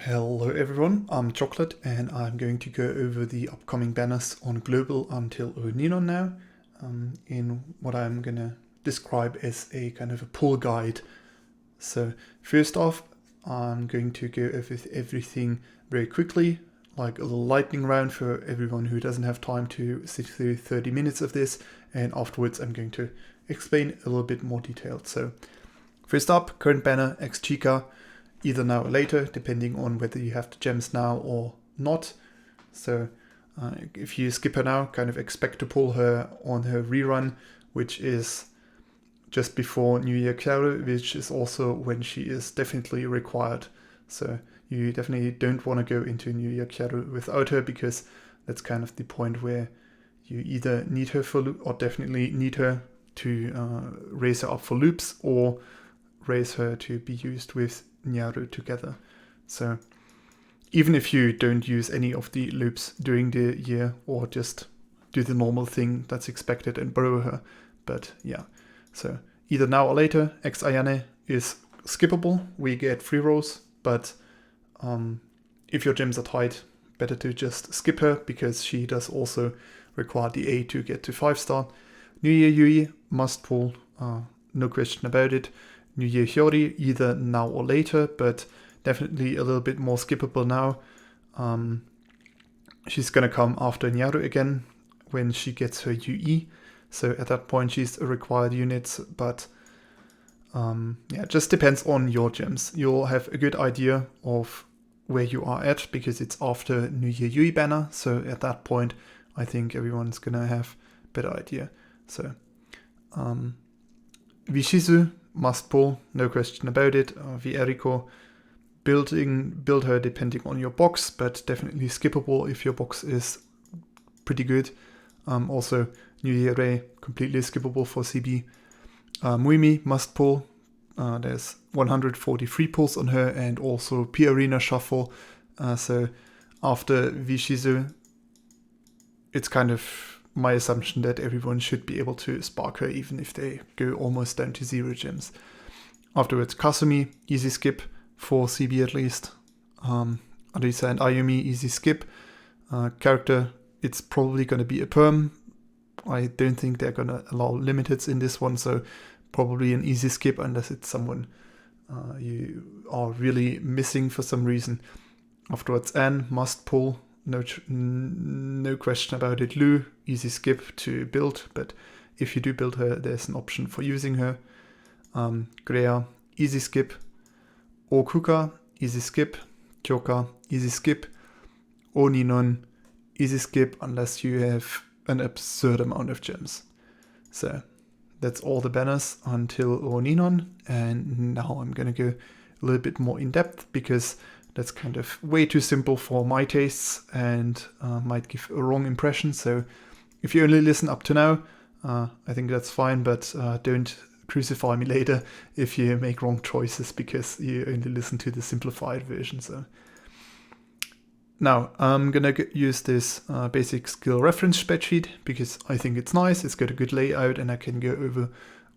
Hello everyone, I'm Chocolate and I'm going to go over the upcoming banners on Global until ONinon now in what I'm going to describe as a kind of a pull guide. So first off, I'm going to go over everything very quickly, like a little lightning round for everyone who doesn't have time to sit through 30 minutes of this, and afterwards I'm going to explain a little bit more detailed. So first up, current banner XChika, either now or later, depending on whether you have the gems now or not. So if you skip her now, kind of expect to pull her on her rerun, which is just before New Year Kyaru, which is also when she is definitely required. So you definitely don't want to go into New Year Kyaru without her, because that's kind of the point where you either need her for loop, or definitely need her to raise her up for loops, or raise her to be used with Nyaru together. So even if you don't use any of the loops during the year, or just do the normal thing that's expected and borrow her. But yeah, so either now or later, X Ayane is skippable. We get free rolls, but if your gems are tight, better to just skip her, because she does also require the A to get to 5-star. New Year Yui must pull, no question about it. New Year Hyori, either now or later, but definitely a little bit more skippable now. She's gonna come after Nyaru again when she gets her UE, so at that point she's a required unit, but yeah, just depends on your gems. You'll have a good idea of where you are at, because it's after New Year Yui banner, so at that point I think everyone's gonna have a better idea. So Vishizu must pull, no question about it. Vieriko, build her depending on your box, but definitely skippable if your box is pretty good. Also, New Year Ray, completely skippable for CB. Muimi must pull. There's 143 pulls on her, and also P Arena Shuffle. So after Vishizu, it's kind of my assumption that everyone should be able to spark her, even if they go almost down to 0 gems. Afterwards, Kasumi, easy skip for CB at least. Arisa and Ayumi, easy skip. Character, it's probably going to be a perm. I don't think they're going to allow limiteds in this one, so probably an easy skip unless it's someone you are really missing for some reason. Afterwards, Anne must pull. No question about it. Lu, easy skip to build, but if you do build her, there's an option for using her. Grea, easy skip. Okuka, easy skip. Choka, easy skip. ONinon, easy skip unless you have an absurd amount of gems. So that's all the banners until ONinon, and now I'm gonna go a little bit more in depth, because that's kind of way too simple for my tastes and might give a wrong impression. So if you only listen up to now, I think that's fine, but don't crucify me later if you make wrong choices because you only listen to the simplified version. So now I'm gonna use this basic skill reference spreadsheet because I think it's nice, it's got a good layout, and I can go over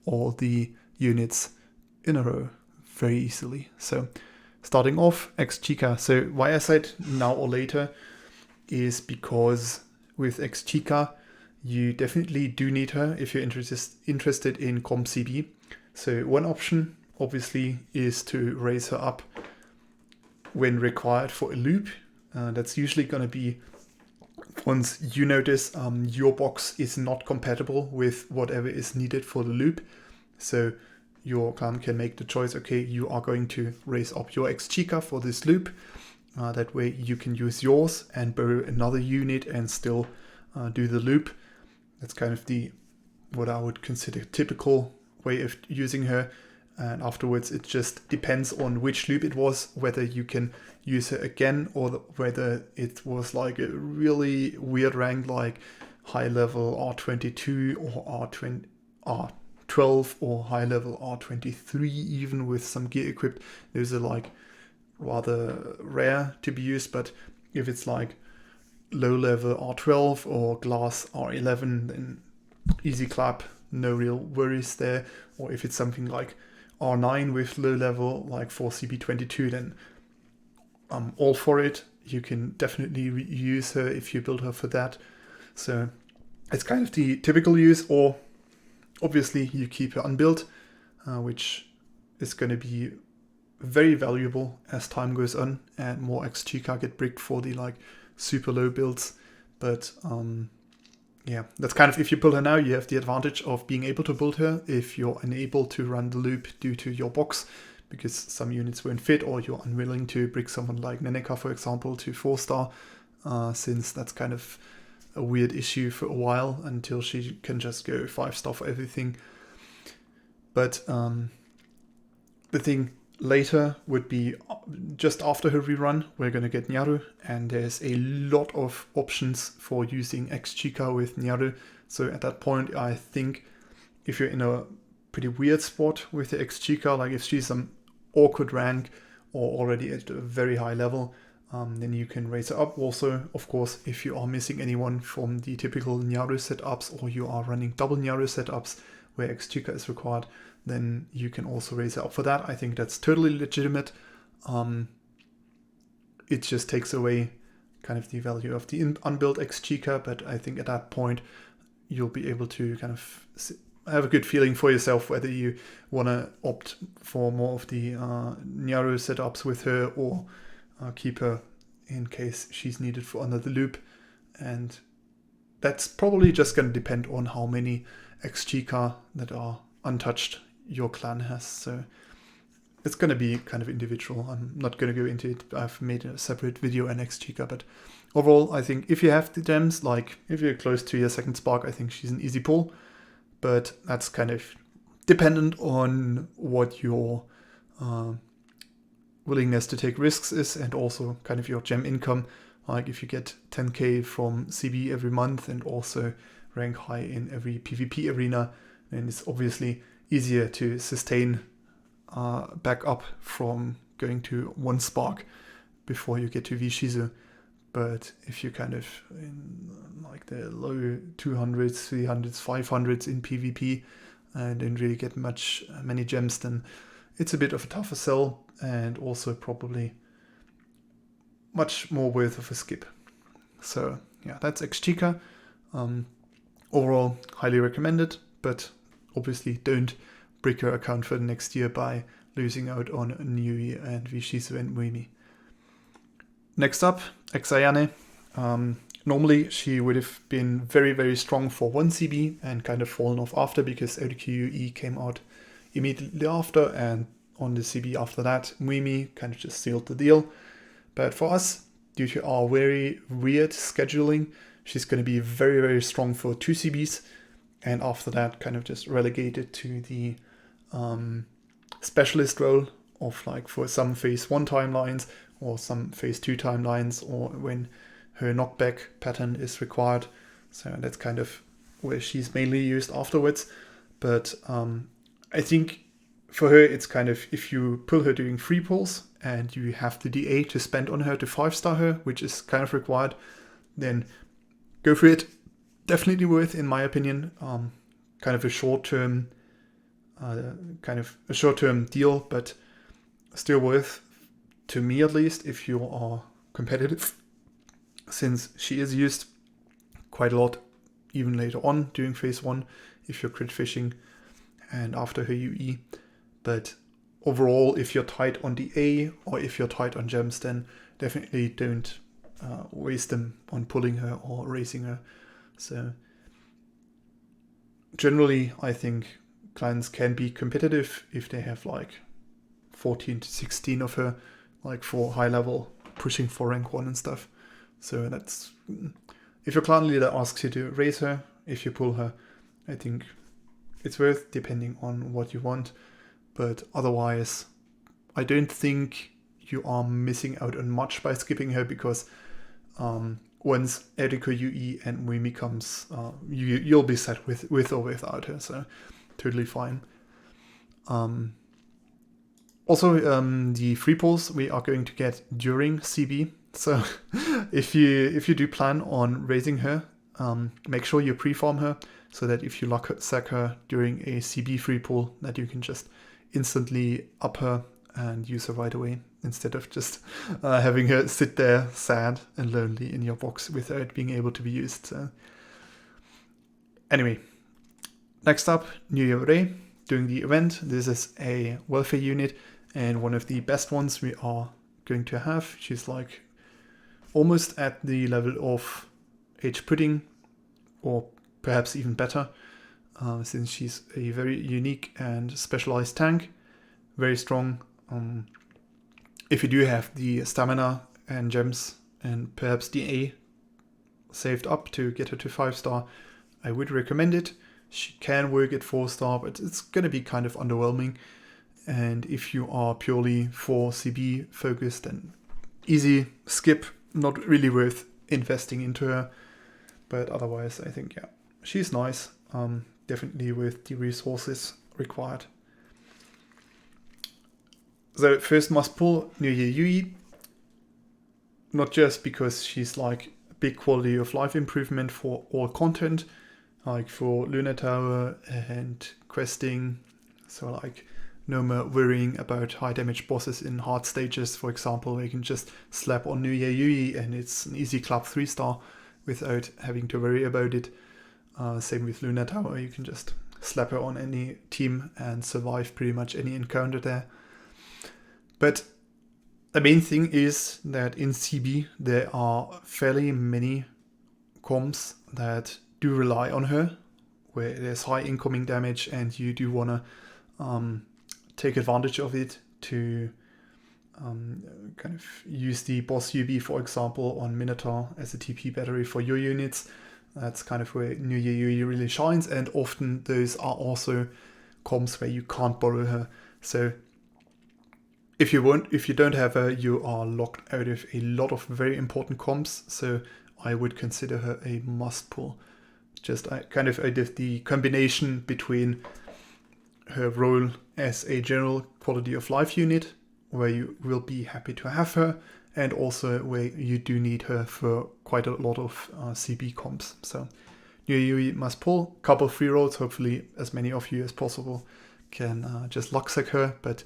all the units in a row very easily. So starting off, XChika. So why I said now or later is because with XChika, you definitely do need her if you're interested in Comp CB. So one option, obviously, is to raise her up when required for a loop. That's usually going to be once you notice your box is not compatible with whatever is needed for the loop. So your clan can make the choice, okay, you are going to raise up your XChika for this loop. That way you can use yours and borrow another unit and still do the loop. That's kind of what I would consider typical way of using her. And afterwards it just depends on which loop it was, whether you can use her again, or whether it was like a really weird rank, like high level R22 or R12 or high level R23, even with some gear equipped. Those are like rather rare to be used, but if it's like low level R12 or glass R11, then easy clap, no real worries there. Or if it's something like R9 with low level like for CB22, then I'm all for it. You can definitely use her if you build her for that. So it's kind of the typical use, or obviously you keep her unbuilt, which is going to be very valuable as time goes on and more XChika get bricked for the like super low builds. But yeah, that's kind of, if you pull her now, you have the advantage of being able to build her if you're unable to run the loop due to your box, because some units won't fit, or you're unwilling to brick someone like Neneka, for example, to 4-star, since that's kind of a weird issue for a while until she can just go 5-star for everything. But the thing later would be just after her rerun, we're going to get Nyaru, and there's a lot of options for using XChika with Nyaru. So at that point, I think if you're in a pretty weird spot with the XChika, like if she's some awkward rank or already at a very high level, then you can raise her up. Also, of course, if you are missing anyone from the typical Nyaru setups, or you are running double Nyaru setups where XChika is required, then you can also raise her up for that. I think that's totally legitimate. It just takes away kind of the value of the unbuilt XChika, but I think at that point you'll be able to kind of have a good feeling for yourself whether you want to opt for more of the Nyaru setups with her, or keep her in case she's needed for another loop. And that's probably just going to depend on how many XChika that are untouched your clan has. So it's going to be kind of individual. I'm not going to go into it. I've made a separate video on XChika, but overall, I think if you have the gems, like if you're close to your second spark, I think she's an easy pull. But that's kind of dependent on what your willingness to take risks is, and also kind of your gem income. Like if you get 10k from CB every month and also rank high in every PvP arena, then it's obviously easier to sustain back up from going to 1 spark before you get to Vishizu. But if you're kind of in like the low 200s, 300s, 500s in PvP and don't really get many gems, then it's a bit of a tougher sell, and also probably much more worth of a skip. So yeah, that's XChika. Overall, highly recommended, but obviously don't brick your account for the next year by losing out on Nui and Vishizu and Muimi. Next up, Xayane. Normally she would have been very, very strong for 1 CB and kind of fallen off after, because LDQUE came out immediately after, and on the CB after that, Muimi kind of just sealed the deal. But for us, due to our very weird scheduling, she's going to be very, very strong for 2 CBs, and after that kind of just relegated to the specialist role of like for some phase 1 timelines or some phase 2 timelines, or when her knockback pattern is required. So that's kind of where she's mainly used afterwards. But I think for her, it's kind of, if you pull her doing free pulls and you have the DA to spend on her to 5-star her, which is kind of required, then go for it. Definitely worth, in my opinion. Kind of a short-term deal, but still worth, to me at least, if you are competitive, since she is used quite a lot even later on during phase 1 if you're crit fishing and after her UE. But overall, if you're tight on DA or if you're tight on gems, then definitely don't waste them on pulling her or raising her. So generally, I think clans can be competitive if they have like 14 to 16 of her, like for high level, pushing for rank 1 and stuff. So that's, if your clan leader asks you to raise her, if you pull her, I think it's worth, depending on what you want. But otherwise, I don't think you are missing out on much by skipping her, because once Eriko UE and Muimi comes, you'll be set with or without her, so totally fine. Also, the free pulls we are going to get during CB. So if you do plan on raising her, make sure you pre-farm her, so that if you sack her during a CB free pull, that you can just instantly up her and use her right away. instead of just having her sit there sad and lonely in your box without being able to be used. So anyway, next up, New Year Ray doing the event. This is a welfare unit and one of the best ones we are going to have. She's like almost at the level of H Pudding, or perhaps even better, since she's a very unique and specialized tank, very strong. If you do have the stamina and gems and perhaps the A saved up to get her to 5-star, I would recommend it. She can work at 4-star, but it's going to be kind of underwhelming. And if you are purely 4CB focused, then easy skip, not really worth investing into her. But otherwise, I think, yeah, she's nice. Definitely with the resources required. So first must pull New Year Yui. Not just because she's like a big quality of life improvement for all content, like for Lunar Tower and questing. So like no more worrying about high damage bosses in hard stages, for example. You can just slap on New Year Yui and it's an easy club 3-star without having to worry about it. Same with Lunar Tower, you can just slap her on any team and survive pretty much any encounter there. But the main thing is that in CB there are fairly many comps that do rely on her, where there's high incoming damage and you do want to take advantage of it to kind of use the boss UB, for example, on Minotaur as a TP battery for your units. That's kind of where New Year Yui really shines, and often those are also comps where you can't borrow her. So if you don't have her, you are locked out of a lot of very important comps. So I would consider her a must pull. Just kind of out of the combination between her role as a general quality of life unit, where you will be happy to have her, and also where you do need her for quite a lot of CB comps. So New Year Yui must pull. Couple free rolls, hopefully as many of you as possible can just lucksack her, but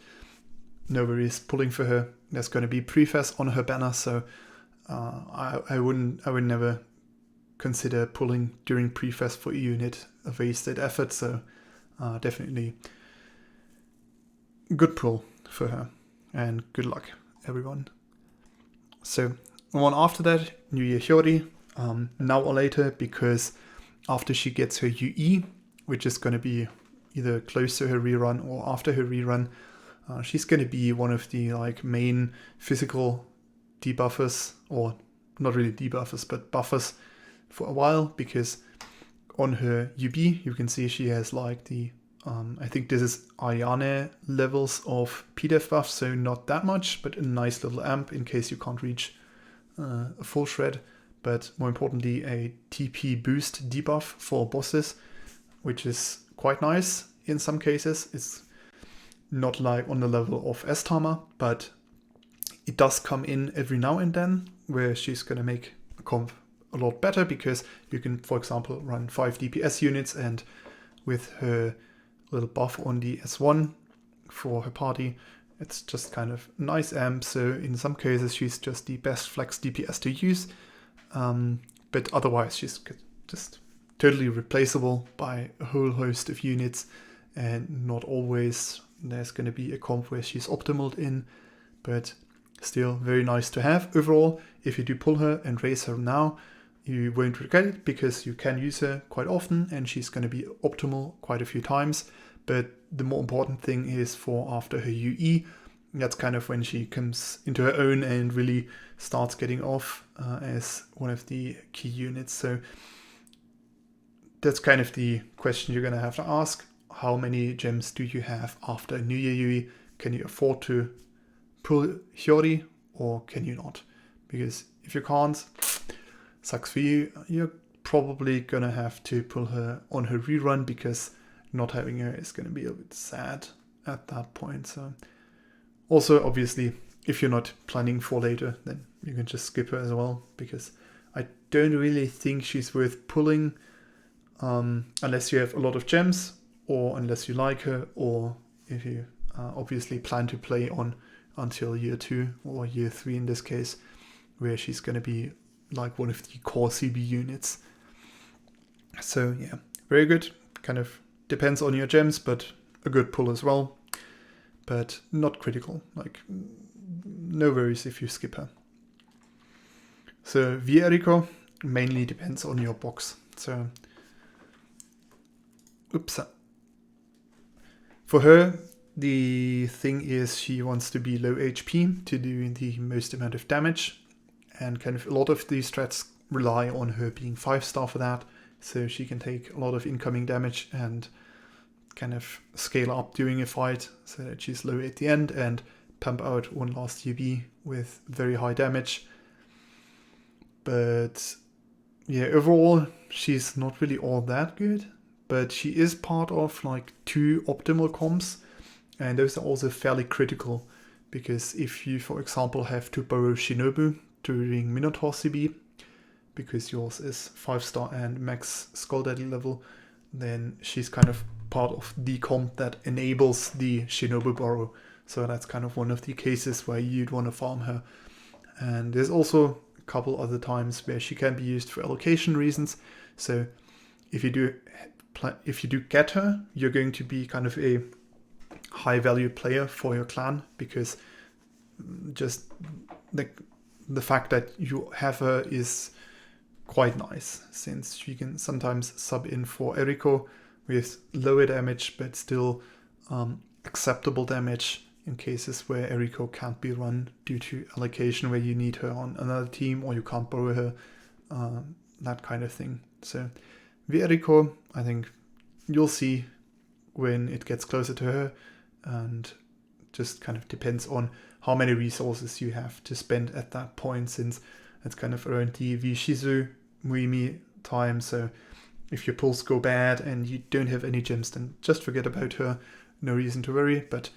no worries pulling for her. There's going to be prefest on her banner, so I would never consider pulling during prefest for a unit a wasted effort. So definitely good pull for her, and good luck everyone. So one after that, New Year Shiori, now or later, because after she gets her UE, which is going to be either close to her rerun or after her rerun, she's going to be one of the like main physical debuffers, or not really debuffers, but buffers for a while, because on her UB, you can see she has like the, I think this is Ayane levels of PDEF buff, so not that much, but a nice little amp in case you can't reach a full shred. But more importantly, a TP boost debuff for bosses, which is quite nice in some cases. It's not like on the level of S-Tama, but it does come in every now and then, where she's going to make a comp a lot better, because you can, for example, run 5 DPS units, and with her little buff on the S1 for her party, it's just kind of nice amp. So in some cases she's just the best flex DPS to use, but otherwise she's just totally replaceable by a whole host of units, and not always there's going to be a comp where she's optimal in, but still very nice to have. Overall, if you do pull her and raise her now, you won't regret it, because you can use her quite often and she's going to be optimal quite a few times. But the more important thing is for after her UE. That's kind of when she comes into her own and really starts getting off as one of the key units. So that's kind of the question you're going to have to ask. How many gems do you have after New Year Yui? Can you afford to pull Shiori, or can you not? Because if you can't, sucks for you. You're probably going to have to pull her on her rerun, because not having her is going to be a bit sad at that point. So also, obviously, if you're not planning for later, then you can just skip her as well, because I don't really think she's worth pulling unless you have a lot of gems, or unless you like her, or if you obviously plan to play on until year 2 or year 3 in this case, where she's going to be like one of the core CB units. So yeah, very good. Kind of depends on your gems, but a good pull as well. But not critical. Like, no worries if you skip her. So Eriko mainly depends on your box. So, oops. For her, the thing is she wants to be low HP to do the most amount of damage. And kind of a lot of these strats rely on her being 5-star for that. So she can take a lot of incoming damage and kind of scale up during a fight so that she's low at the end and pump out one last UB with very high damage. But yeah, overall, she's not really all that good. But she is part of like 2 optimal comps. And those are also fairly critical. Because if you, for example, have to borrow Shinobu during Minotaur CB, because yours is 5-star and max Skull Daddy level, then she's kind of part of the comp that enables the Shinobu borrow. So that's kind of one of the cases where you'd want to farm her. And there's also a couple other times where she can be used for allocation reasons. So if you do get her, you're going to be kind of a high value player for your clan, because just the fact that you have her is quite nice, since she can sometimes sub in for Eriko with lower damage but still acceptable damage in cases where Eriko can't be run due to allocation, where you need her on another team or you can't borrow her, that kind of thing. So Eriko, I think you'll see when it gets closer to her, and just kind of depends on how many resources you have to spend at that point, since it's kind of around the Vishizu Muimi time. So if your pulls go bad and you don't have any gems, then just forget about her. No reason to worry. But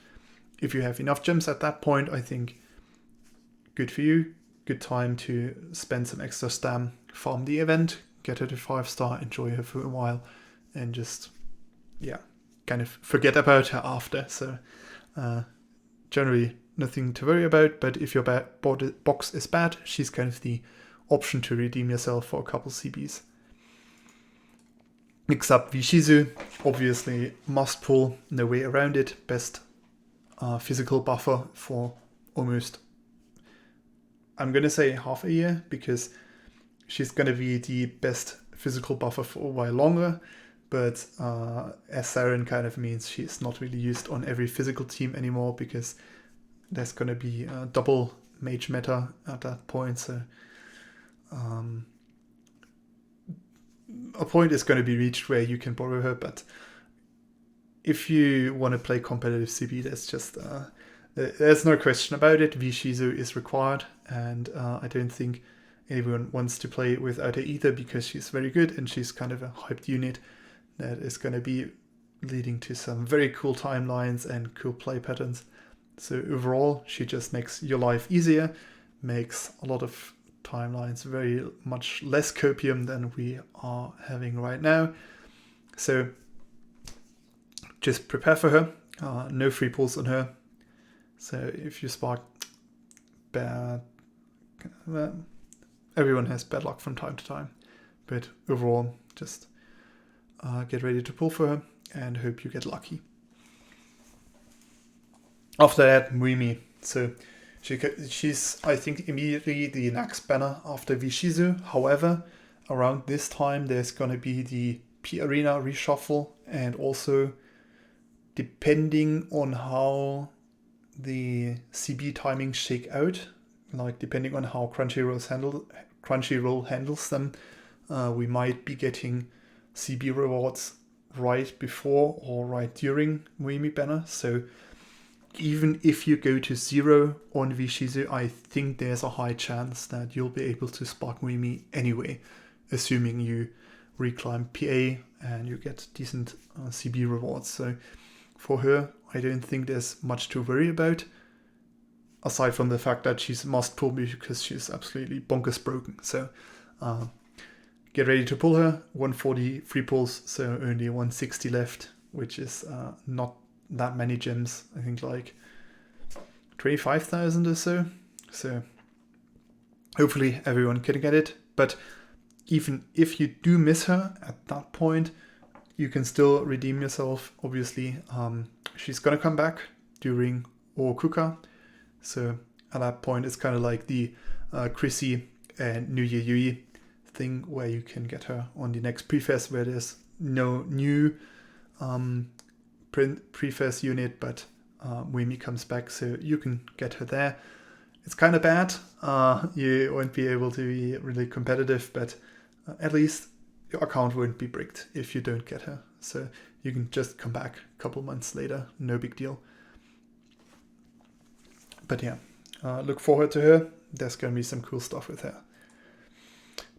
if you have enough gems at that point, I think good for you. Good time to spend some extra stam, farm the event, get her to 5-star, enjoy her for a while, and just, yeah, kind of forget about her after. So generally nothing to worry about, but if your box is bad, she's kind of the option to redeem yourself for a couple CBs. Except Vishizu, obviously must pull, no way around it. Best physical buffer for almost, I'm going to say half a year, because she's going to be the best physical buffer for a while longer. But as Saren kind of means she's not really used on every physical team anymore, because there's going to be a double mage meta at that point. So a point is going to be reached where you can borrow her. But if you want to play competitive CB, there's no question about it. Vishizu is required, and I don't think anyone wants to play without her either, because she's very good and she's kind of a hyped unit that is going to be leading to some very cool timelines and cool play patterns. So overall, she just makes your life easier, makes a lot of timelines very much less copium than we are having right now. So just prepare for her. No free pulls on her. So if you spark bad, everyone has bad luck from time to time. But overall, just get ready to pull for her and hope you get lucky. After that, Muimi. So she's, I think, immediately the next banner after Vishizu. However, around this time, there's going to be the P Arena reshuffle, and also depending on how the CB timings shake out, like depending on how Crunchyroll handles them, we might be getting CB rewards right before or right during Muimi banner. So even if you go to 0 on Vishizu, I think there's a high chance that you'll be able to spark Muimi anyway, assuming you reclimb PA and you get decent CB rewards. So for her, I don't think there's much to worry about, aside from the fact that she's must pull because she's absolutely bonkers broken. So get ready to pull her. 140 free pulls, so only 160 left, which is not that many gems. I think like 25,000 or so. So hopefully everyone can get it. But even if you do miss her at that point, you can still redeem yourself. Obviously, she's gonna come back during ONinon. So at that point, it's kind of like the Chrissy and New Year Yui thing, where you can get her on the next prefest, where there's no new prefest unit, but Wemi comes back, so you can get her there. It's kind of bad. You won't be able to be really competitive, but at least your account won't be bricked if you don't get her. So you can just come back a couple months later, no big deal. But yeah, look forward to her. There's going to be some cool stuff with her.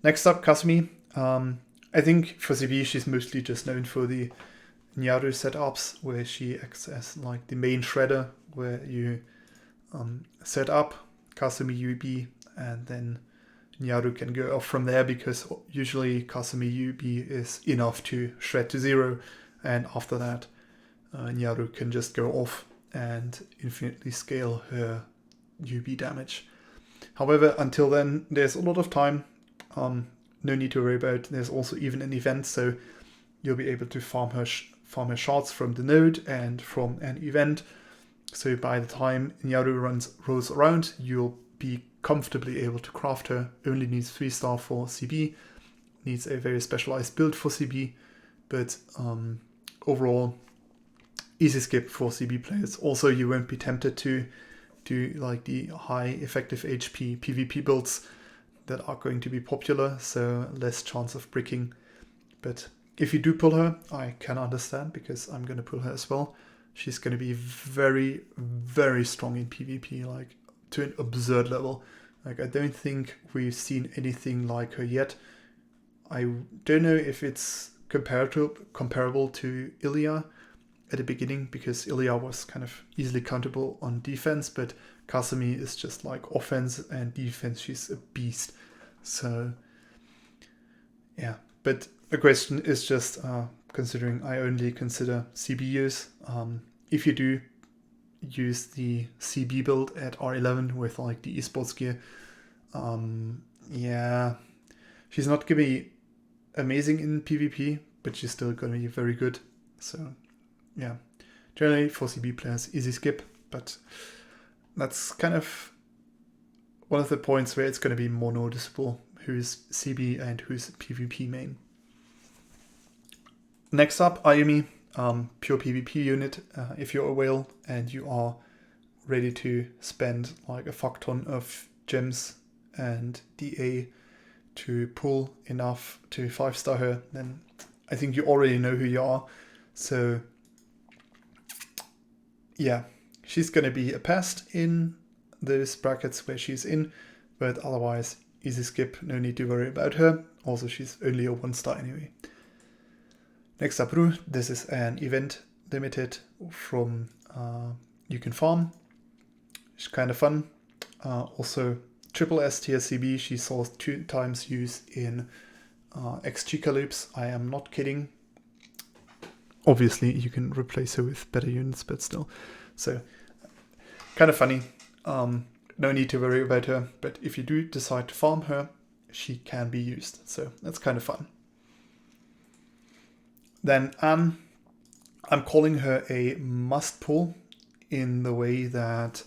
Next up, Kasumi. I think for CB, she's mostly just known for the Nyaru setups, where she acts as like the main shredder, where you set up Kasumi UB, and then Nyaru can go off from there, because usually Kasumi UB is enough to shred to 0, and after that Nyaru can just go off and infinitely scale her UB damage. However, until then, there's a lot of time. No need to worry about. There's also even an event, so you'll be able to farm her shards from the node and from an event. So by the time Nyaru rolls around, you'll be comfortably able to craft her. Only needs 3-star for CB, needs a very specialized build for CB, but overall easy skip for CB players. Also, you won't be tempted to do like the high effective HP PvP builds that are going to be popular, so less chance of bricking. But if you do pull her, I can understand, because I'm going to pull her as well. She's going to be very, very strong in PvP, like to an absurd level. Like, I don't think we've seen anything like her yet. I don't know if it's comparable to Ilya at the beginning, because Ilya was kind of easily countable on defense, but Kasumi is just like offense and defense. She's a beast. So yeah, but the question is just considering I only consider CB use. If you do use the CB build at R11 with like the esports gear, yeah, she's not gonna be amazing in PvP, but she's still gonna be very good. So yeah, generally for CB players, easy skip, but that's kind of one of the points where it's going to be more noticeable who's CB and who's PvP main. Next up, Ayumi, pure PvP unit. If you're a whale and you are ready to spend like a fuck ton of gems and DA to pull enough to 5-star her, then I think you already know who you are. So yeah, she's going to be a pest in those brackets where she's in, but otherwise easy skip, no need to worry about her. Also, she's only a 1-star anyway. Next up, Ru. This is an event limited from you can farm. It's kind of fun. Also, triple S tier CB, she saw 2 times use in XChika loops. I am not kidding. Obviously, you can replace her with better units, but still. So, kind of funny. No need to worry about her, but if you do decide to farm her, she can be used. So, that's kind of fun. Then Anne, I'm calling her a must pull in the way that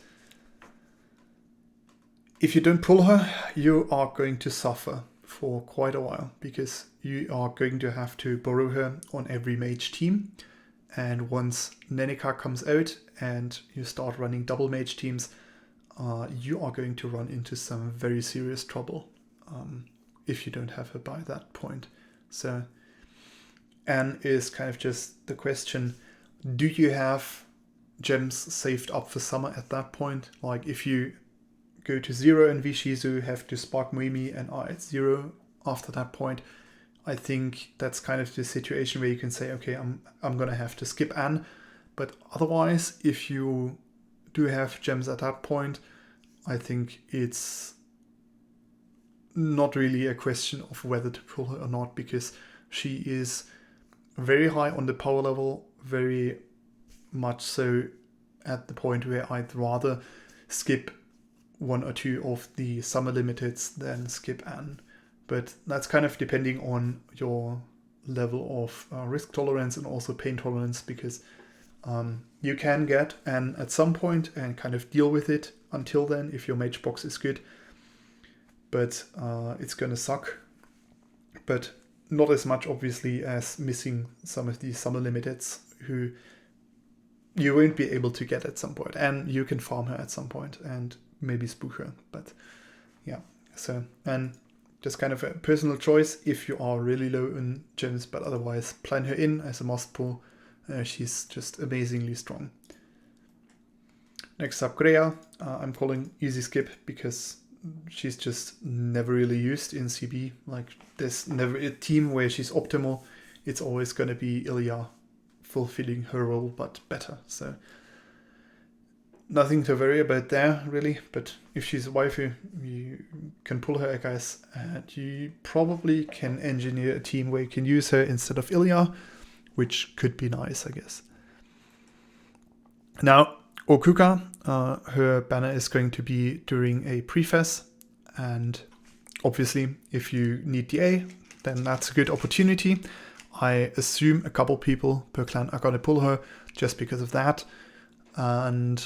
if you don't pull her, you are going to suffer for quite a while, because you are going to have to borrow her on every mage team. And once Nenika comes out and you start running double mage teams, you are going to run into some very serious trouble if you don't have her by that point. So Anne is kind of just the question, do you have gems saved up for summer at that point? Like if you go to 0 in Vishizu, have to spark Muimi and are at 0 after that point, I think that's kind of the situation where you can say, okay, I'm gonna have to skip Anne. But otherwise, if you do have gems at that point, I think it's not really a question of whether to pull her or not, because she is very high on the power level, very much so at the point where I'd rather skip one or two of the summer limiteds, then skip N. But that's kind of depending on your level of risk tolerance and also pain tolerance, because you can get N at some point and kind of deal with it until then if your mage box is good. But it's gonna suck. But not as much, obviously, as missing some of these summer limiteds who you won't be able to get at some point. And you can farm her at some point and maybe spook her. But yeah, so, and just kind of a personal choice if you are really low in gems, but otherwise plan her in as a must pull. She's just amazingly strong. Next up, Greya. I'm calling easy skip because she's just never really used in CB. Like, there's never a team where she's optimal. It's always going to be Ilya fulfilling her role, but better. So nothing to worry about there, really. But if she's a waifu, you can pull her, guys. And you probably can engineer a team where you can use her instead of Ilya, which could be nice, I guess. Now, Okuka, her banner is going to be during a prefess, and obviously if you need DA, then that's a good opportunity. I assume a couple people per clan are going to pull her just because of that. And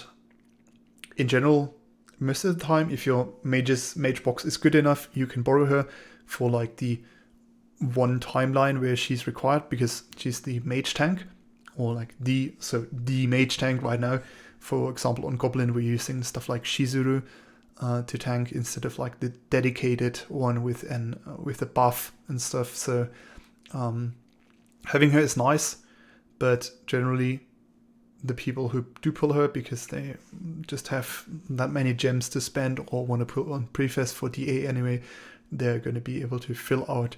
in general, most of the time, if your mage box is good enough, you can borrow her for like the one timeline where she's required, because she's the mage tank, or like the mage tank right now. For example, on Goblin, we're using stuff like Shizuru to tank instead of like the dedicated one with a buff and stuff. So having her is nice, but generally the people who do pull her because they just have that many gems to spend or want to put on prefest for DA anyway, they're going to be able to fill out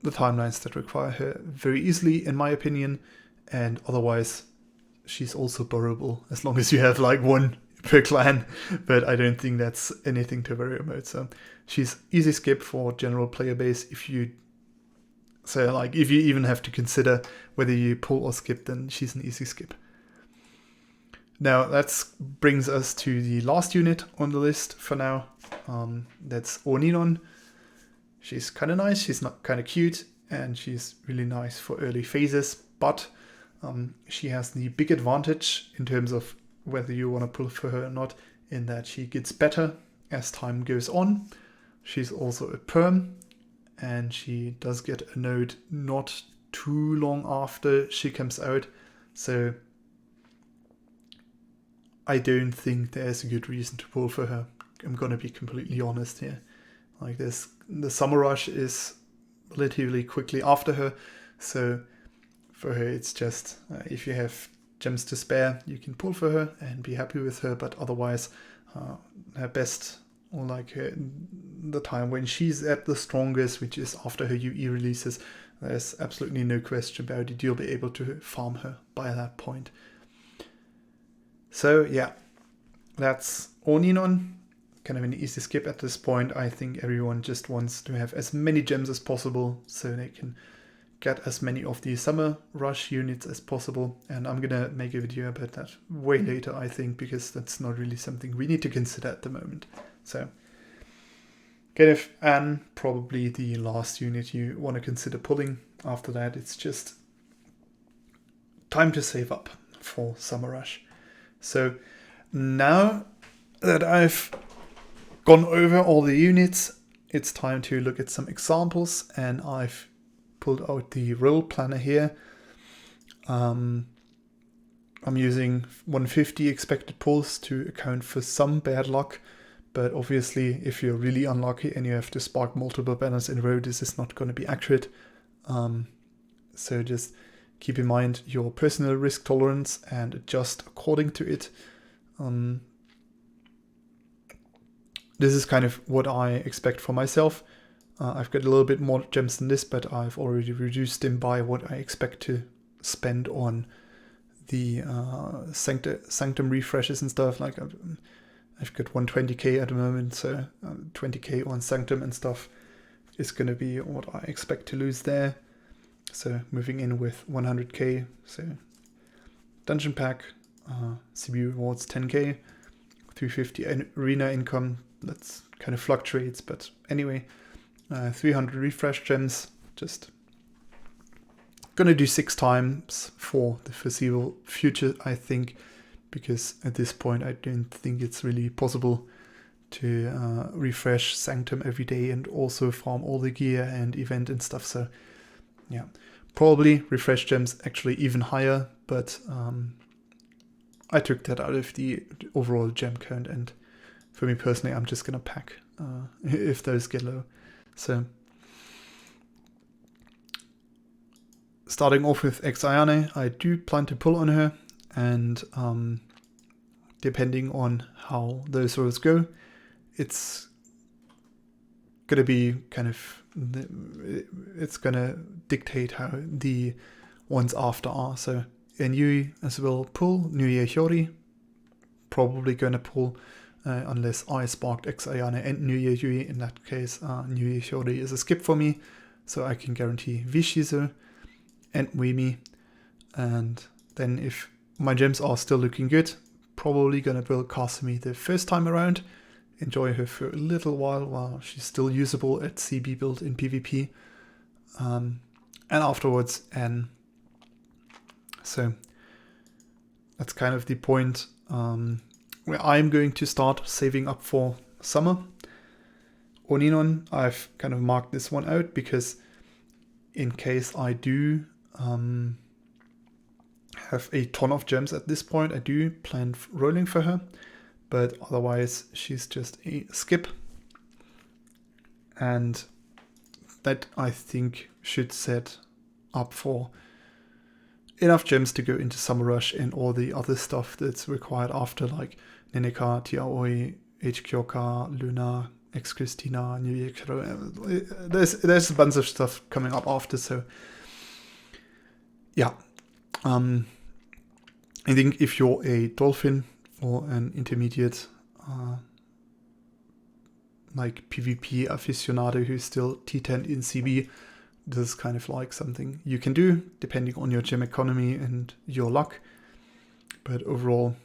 the timelines that require her very easily, in my opinion. And otherwise, she's also borrowable as long as you have like one per clan, but I don't think that's anything to worry about. So she's easy skip for general player base. If you even have to consider whether you pull or skip, then she's an easy skip. Now that brings us to the last unit on the list for now. That's ONinon. She's kind of nice, she's not kind of cute, and she's really nice for early phases, but she has the big advantage in terms of whether you want to pull for her or not, in that she gets better as time goes on. She's also a perm, and she does get a node not too long after she comes out. So I don't think there's a good reason to pull for her. I'm going to be completely honest here. Like this, the summer rush is relatively quickly after her. So for her, it's just if you have gems to spare, you can pull for her and be happy with her. But otherwise, her best, or like the time when she's at the strongest, which is after her UE releases, there's absolutely no question about it. You'll be able to farm her by that point. So yeah, that's ONinon. Kind of an easy skip at this point. I think everyone just wants to have as many gems as possible so they can get as many of the summer rush units as possible. And I'm gonna make a video about that way later, I think, because that's not really something we need to consider at the moment. So Genef and probably the last unit you want to consider pulling. After that, it's just time to save up for summer rush. So now that I've gone over all the units, it's time to look at some examples, and I've pulled out the role planner here. I'm using 150 expected pulls to account for some bad luck, but obviously if you're really unlucky and you have to spark multiple banners in a row, this is not going to be accurate. So just keep in mind your personal risk tolerance and adjust according to it. This is kind of what I expect for myself. I've got a little bit more gems than this, but I've already reduced them by what I expect to spend on the Sanctum refreshes and stuff. Like I've got 120k at the moment, so 20k on Sanctum and stuff is going to be what I expect to lose there. So moving in with 100k, so Dungeon Pack, CB rewards 10k, 350 arena income. That's kind of fluctuates, but anyway, 300 refresh gems. Just gonna do 6 times for the foreseeable future, I think, because at this point I don't think it's really possible to refresh Sanctum every day and also farm all the gear and event and stuff. So yeah, probably refresh gems actually even higher, but I took that out of the overall gem count, and for me personally, I'm just gonna pack if those get low. So starting off with XChika, I do plan to pull on her, and depending on how those rolls go, it's gonna be kind of, it's gonna dictate how the ones after are. So Yui as well pull, New Year Shiori, probably gonna pull unless I sparked XChika and New Year Yui. In that case, New Year Shiori is a skip for me, so I can guarantee Vishizu and Wemi. And then if my gems are still looking good, probably gonna build Kasumi the first time around, enjoy her for a little while she's still usable at CB build in PvP, and afterwards N. So that's kind of the point where I'm going to start saving up for summer. ONinon, I've kind of marked this one out because in case I do have a ton of gems at this point, I do plan rolling for her, but otherwise she's just a skip. And that, I think, should set up for enough gems to go into Summer Rush and all the other stuff that's required after, like Neneka, Tiaoi, XChika, Luna, X-Christina, New Year. There's a bunch of stuff coming up after, so yeah. I think if you're a Dolphin or an intermediate like PvP aficionado who's still T10 in CB, this is kind of like something you can do depending on your gem economy and your luck. But overall,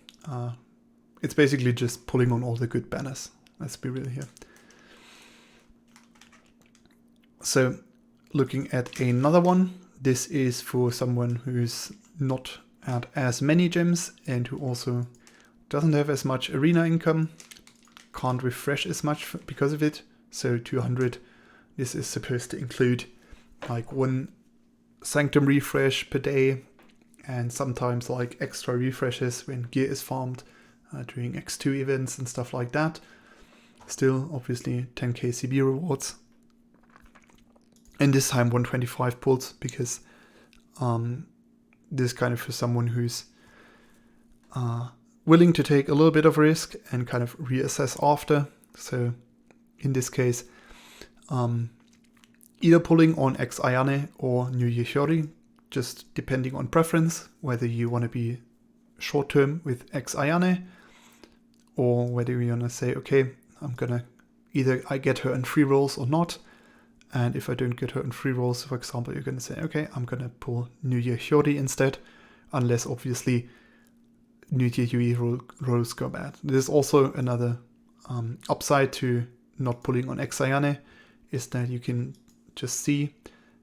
it's basically just pulling on all the good banners. Let's be real here. So looking at another one, this is for someone who's not at as many gems and who also doesn't have as much arena income, can't refresh as much because of it. So 200, this is supposed to include like 1 Sanctum refresh per day, and sometimes like extra refreshes when gear is farmed during X2 events and stuff like that. Still, obviously 10k CB rewards. And this time 125 pulls, because this is kind of for someone who's willing to take a little bit of risk and kind of reassess after. So in this case, either pulling on XChika or New Year Shiori, just depending on preference, whether you want to be short term with XChika or whether you want to say, okay, I'm gonna either I get her in free rolls or not. And if I don't get her in free rolls, for example, you're going to say, okay, I'm going to pull New Year Shiori instead, unless obviously New Year Yui rolls go bad. There's also another upside to not pulling on XChika, is that you can just see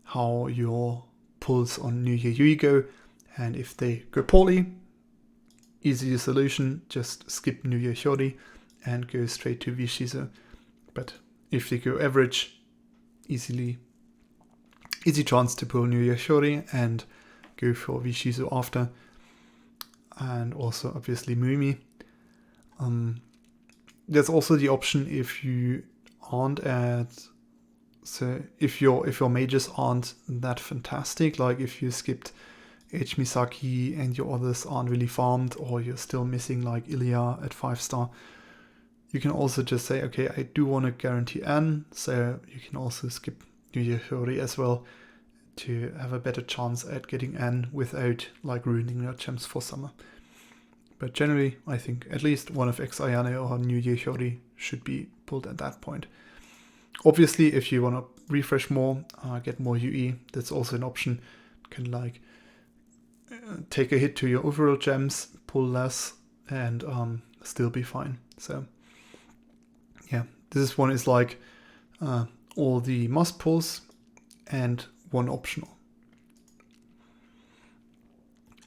how your pulls on New Year Yui go, and if they go poorly, easy solution, just skip New Year Shiori and go straight to Vishizu. But if they go average, easy chance to pull New Year Shiori and go for Vishizu after, and also obviously Muimi. There's also the option if you aren't at, so if your mages aren't that fantastic, like if you skipped H Misaki and your others aren't really farmed, or you're still missing like Ilya at 5-star, you can also just say, okay, I do want to guarantee N, so you can also skip New Year Shiori as well to have a better chance at getting N without like ruining your gems for summer. But generally, I think at least one of XChika or New Year Shiori should be pulled at that point. Obviously, if you want to refresh more, get more UE, that's also an option. You can like take a hit to your overall gems, pull less, and still be fine. So yeah, this one is like all the must pulls and one optional.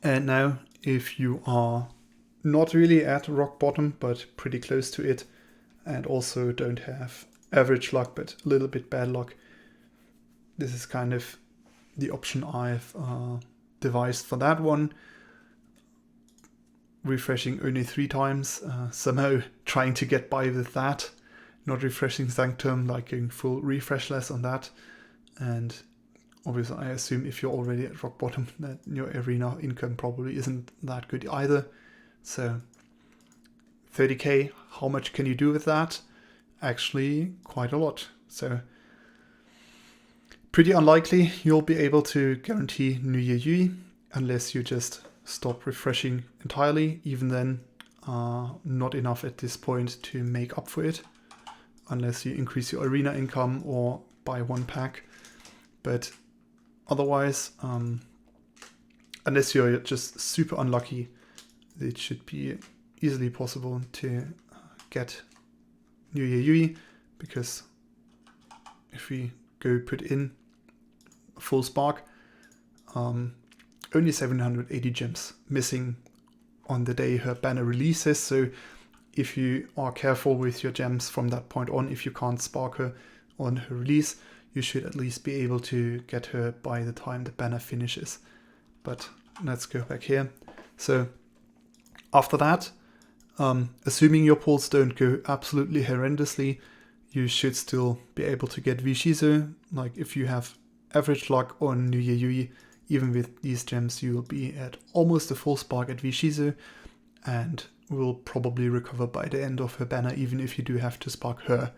And now if you are not really at rock bottom, but pretty close to it, and also don't have average luck, but a little bit bad luck, this is kind of the option I've devised for that one. Refreshing only 3 times, somehow trying to get by with that, not refreshing Sanctum, like going full refreshless on that. And obviously I assume if you're already at rock bottom that your arena income probably isn't that good either. So 30k, how much can you do with that? Actually quite a lot. So pretty unlikely you'll be able to guarantee New Year Yui unless you just stop refreshing entirely. Even then, not enough at this point to make up for it, unless you increase your arena income or buy 1 pack. But otherwise, unless you're just super unlucky, it should be easily possible to get New Year Yui, because if we go put in full spark, only 780 gems missing on the day her banner releases. So if you are careful with your gems from that point on, if you can't spark her on her release, you should at least be able to get her by the time the banner finishes. But let's go back here. So after that, assuming your pulls don't go absolutely horrendously, you should still be able to get Vishizo. Like if you have average luck on New Year Yui, even with these gems, you will be at almost a full spark at Vishizo, and will probably recover by the end of her banner, even if you do have to spark her.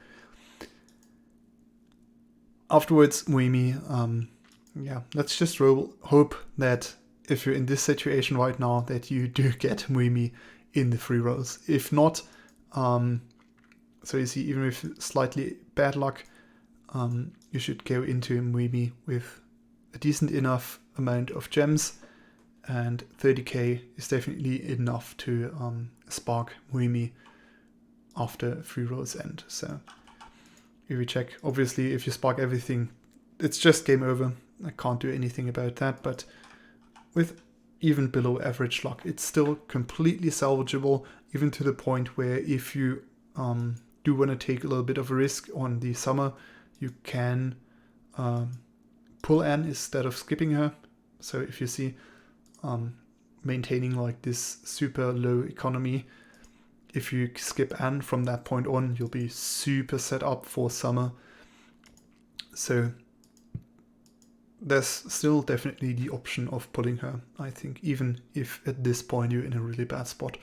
Afterwards, Muimi, yeah, let's just hope that if you're in this situation right now, that you do get Muimi in the free rolls. If not, so you see, even with slightly bad luck, you should go into Muimi with a decent enough amount of gems, and 30k is definitely enough to spark Muimi after free rolls end. So if we check, obviously if you spark everything, it's just game over. I can't do anything about that, but with even below average luck, it's still completely salvageable, even to the point where if you do want to take a little bit of a risk on the summer, you can pull Anne instead of skipping her. So if you see maintaining like this super low economy, if you skip Anne from that point on, you'll be super set up for summer. So there's still definitely the option of pulling her, I think, even if at this point you're in a really bad spot,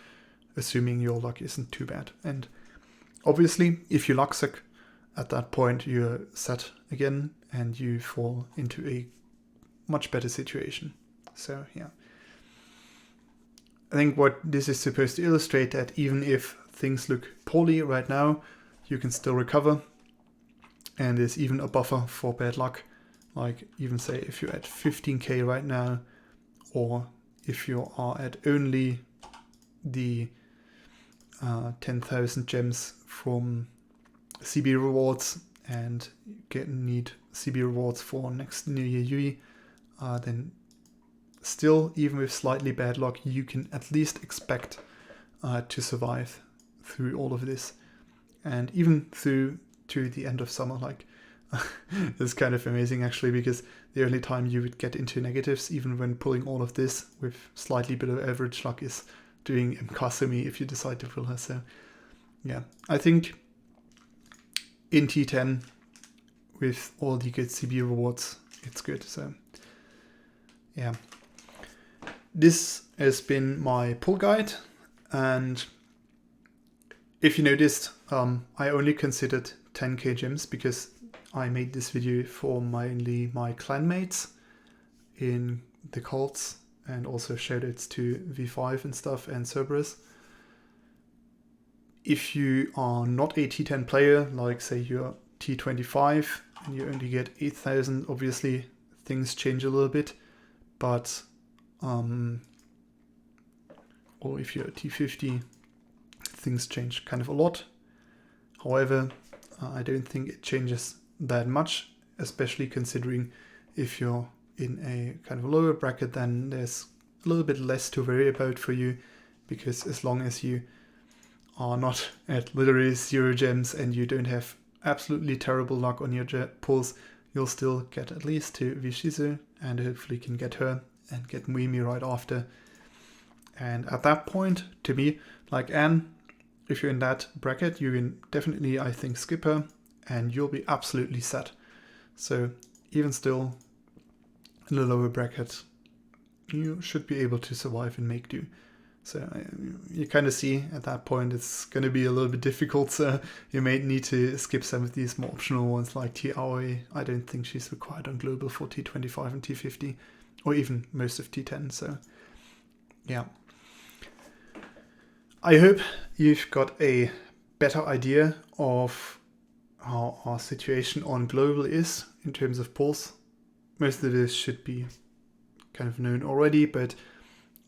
assuming your luck isn't too bad. And obviously, if you luck suck, at that point you're set again and you fall into a much better situation. So yeah, I think what this is supposed to illustrate, that even if things look poorly right now, you can still recover, and there's even a buffer for bad luck. Like even say if you're at 15k right now, or if you are at only the 10,000 gems from CB rewards and need CB rewards for next New Year Yui, then still, even with slightly bad luck, you can at least expect to survive through all of this, and even through to the end of summer. Like it's kind of amazing actually, because the only time you would get into negatives, even when pulling all of this with slightly below average luck, is doing Mkasumi if you decide to pull her. So yeah, I think in T10 with all the good CB rewards, it's good. So yeah, this has been my pull guide, and if you noticed, I only considered 10k gems because I made this video for mainly my clanmates in the cults, and also shoutouts to V5 and stuff and Cerberus. If you are not a T10 player, like say you're T25 and you only get 8,000, obviously things change a little bit, but or if you're T50, things change kind of a lot. However, I don't think it changes that much, especially considering if you're in a kind of lower bracket, then there's a little bit less to worry about for you, because as long as you are not at literally 0 gems and you don't have absolutely terrible luck on your pulls, you'll still get at least to Vishizu, and hopefully can get her and get Muimi right after. And at that point, to me, like Anne, if you're in that bracket, you can definitely, I think, skip her and you'll be absolutely set. So even still, in the lower bracket, you should be able to survive and make do. So you kind of see at that point it's going to be a little bit difficult, so you may need to skip some of these more optional ones like T-Aoi. I don't think she's required on Global for T25 and T50, or even most of T10, so yeah. I hope you've got a better idea of how our situation on Global is in terms of pulls. Most of this should be kind of known already, but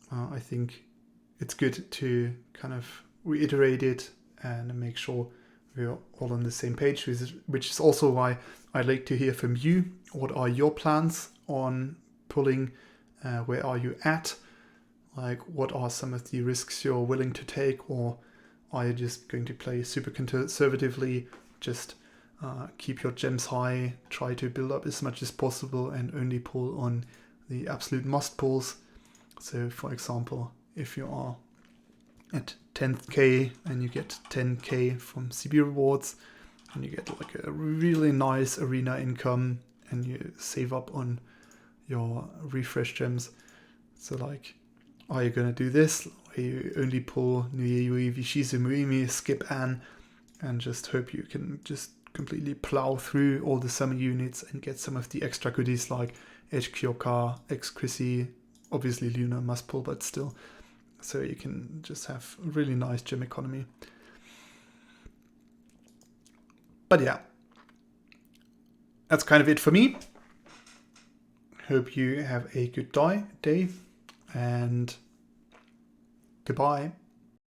I think it's good to kind of reiterate it and make sure we're all on the same page, which is also why I'd like to hear from you. What are your plans on pulling? Where are you at? Like, what are some of the risks you're willing to take, or are you just going to play super conservatively, just keep your gems high, try to build up as much as possible and only pull on the absolute must pulls? So for example, if you are at 10k and you get 10k from CB rewards and you get like a really nice arena income and you save up on your refresh gems, so like, are you going to do this? Or you only pull Nuyui, Vishizu, Muimi, skip Anne, and just hope you can just completely plow through all the summer units and get some of the extra goodies like XChika, XChika, obviously Luna must pull, but still. So you can just have a really nice gem economy. But yeah, that's kind of it for me. Hope you have a good day and goodbye.